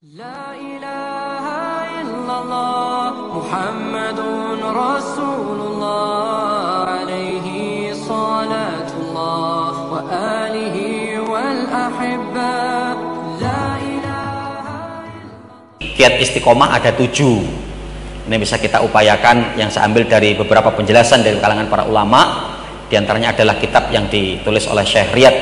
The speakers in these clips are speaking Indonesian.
La ilaha illallah Muhammadun Rasulullah alaihi salatullah wa alihi wal ahibba. La ilaha illallah. Kiat istiqomah ada 7. Ini bisa kita upayakan, yang saya ambil dari beberapa penjelasan dari kalangan para ulama. Di antaranya adalah kitab yang ditulis oleh Syekh Riyad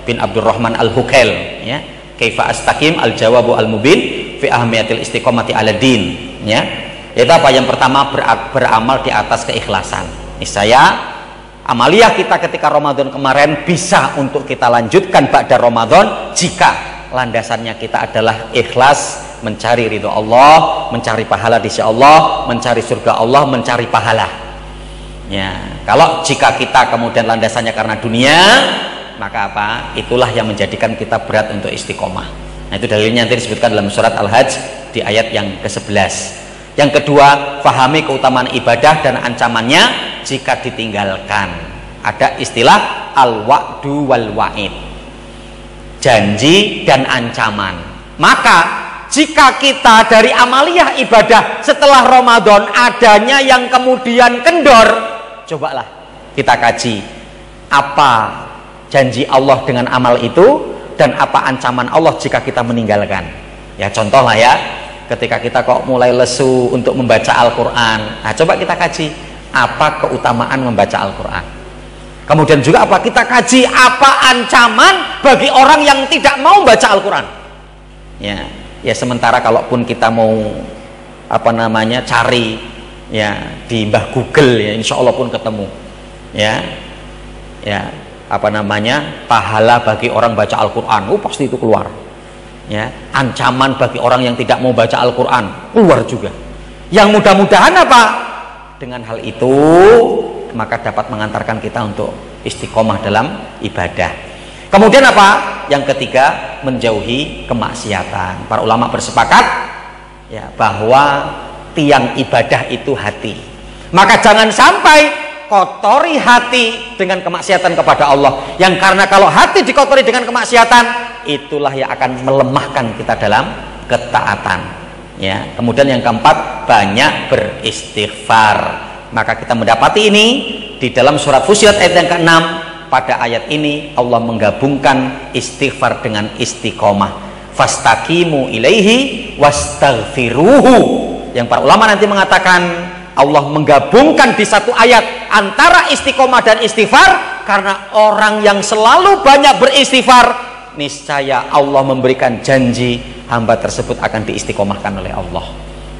bin Abdurrahman Al-Hukail, ya, Kaifa Astaqim Al-Jawabu Al-Mubin fi Ahmiyatil Istiqomati ala Din, ya. Yaitu apa? Yang pertama, beramal di atas keikhlasan. Niscaya amaliyah kita ketika Ramadan kemarin bisa untuk kita lanjutkan ba'da Ramadan jika landasannya kita adalah ikhlas, mencari ridho Allah, mencari pahala di sisi Allah, mencari surga Allah, mencari pahala. Ya, kalau jika kita kemudian landasannya karena dunia, maka apa? Itulah yang menjadikan kita berat untuk istiqomah. Nah, itu dalilnya nanti disebutkan dalam surat Al-Hajj di ayat yang ke-11. Yang kedua, fahami keutamaan ibadah dan ancamannya jika ditinggalkan. Ada istilah al-wa'du wal wa'id, janji dan ancaman. Maka jika kita dari amaliyah ibadah setelah Ramadan adanya yang kemudian kendor, cobalah kita kaji apa janji Allah dengan amal itu dan apa ancaman Allah jika kita meninggalkan. Ya, contoh lah ya, ketika kita kok mulai lesu untuk membaca Al-Quran, nah coba kita kaji apa keutamaan membaca Al-Quran. Kemudian juga apa, kita kaji apa ancaman bagi orang yang tidak mau baca Al-Quran. Ya sementara kalaupun kita mau cari ya di Mbah Google, ya insya Allah pun ketemu. Pahala bagi orang baca Al-Quran, pasti itu keluar. Ya, ancaman bagi orang yang tidak mau baca Al-Quran keluar juga. Yang mudah-mudahan apa? Dengan hal itu maka dapat mengantarkan kita untuk istiqomah dalam ibadah. Kemudian apa? Yang ketiga, menjauhi kemaksiatan. Para ulama bersepakat ya bahwa tiang ibadah itu hati. Maka jangan sampai kotori hati dengan kemaksiatan kepada Allah. Yang karena kalau hati dikotori dengan kemaksiatan, itulah yang akan melemahkan kita dalam ketaatan. Ya. Kemudian yang keempat, banyak beristighfar. Maka kita mendapati ini di dalam surat Fussilat ayat yang ke-6. Pada ayat ini Allah menggabungkan istighfar dengan istiqomah. Fastaqimu ilaihi wastaghfiruhu. Yang para ulama nanti mengatakan Allah menggabungkan di satu ayat antara istiqomah dan istighfar, karena orang yang selalu banyak beristighfar, niscaya Allah memberikan janji hamba tersebut akan diistiqomahkan oleh Allah.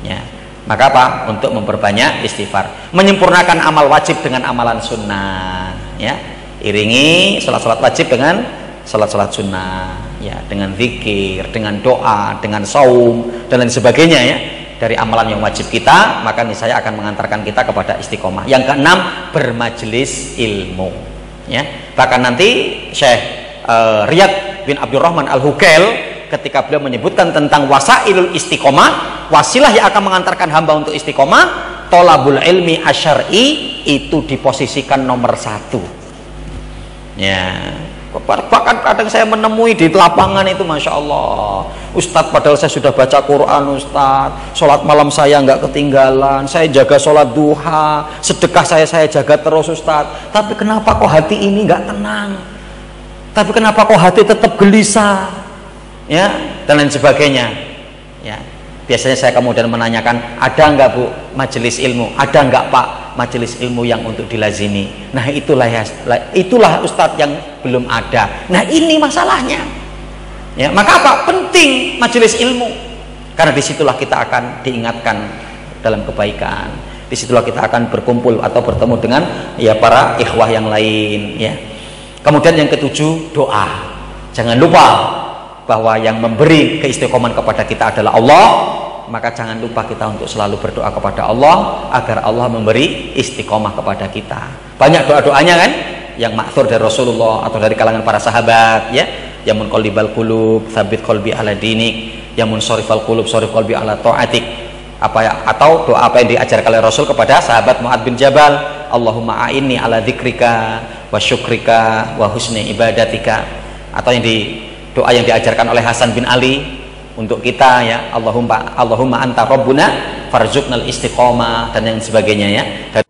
Ya. Maka apa? Untuk memperbanyak istighfar, menyempurnakan amal wajib dengan amalan sunnah. Ya. Iringi sholat-sholat wajib dengan sholat-sholat sunnah. Ya, dengan zikir, dengan doa, dengan saum dan lain sebagainya ya. Dari amalan yang wajib kita, maka niscaya akan mengantarkan kita kepada istiqomah. Yang keenam, bermajelis ilmu. Ya, bahkan nanti Syekh Riyad bin Abdurrahman Al-Hukail ketika beliau menyebutkan tentang wasailul istiqomah, wasilah yang akan mengantarkan hamba untuk istiqomah, tolabul ilmi asyar'i itu diposisikan nomor 1. Ya. Bahkan kadang saya menemui di lapangan itu, Masya Allah, Ustadz, padahal saya sudah baca Quran Ustadz, sholat malam saya nggak ketinggalan, saya jaga sholat duha, sedekah saya jaga terus Ustadz, tapi kenapa kok hati ini nggak tenang, tapi kenapa kok hati tetap gelisah, ya, dan lain sebagainya. Ya, biasanya saya kemudian menanyakan, ada nggak Bu majelis ilmu, ada nggak Pak majelis ilmu yang untuk dilazimi? Nah itulah Ustadz yang belum ada. Nah ini masalahnya. Ya, maka apa? Penting majelis ilmu, karena disitulah kita akan diingatkan dalam kebaikan. Disitulah kita akan berkumpul atau bertemu dengan ya para ikhwah yang lain. Ya. Kemudian yang ketujuh, doa. Jangan lupa bahwa yang memberi keistiqomahan kepada kita adalah Allah. Maka jangan lupa kita untuk selalu berdoa kepada Allah agar Allah memberi istiqomah kepada kita. Banyak doa-doanya kan yang maksur dari Rasulullah atau dari kalangan para sahabat, ya. Ya munqallibal qulub, tsabit qalbi ala dinik, ya munsharifal qulub, sharif qalbi ala taatik. Atau doa apa yang diajarkan oleh Rasul kepada sahabat Mu'adz bin Jabal, Allahumma a'inni ala dzikrika wa syukrika wa husni ibadatika. Atau doa yang diajarkan oleh Hasan bin Ali, untuk kita ya. Allahumma anta rabbuna farzuqnal istiqomah dan yang sebagainya ya. Dan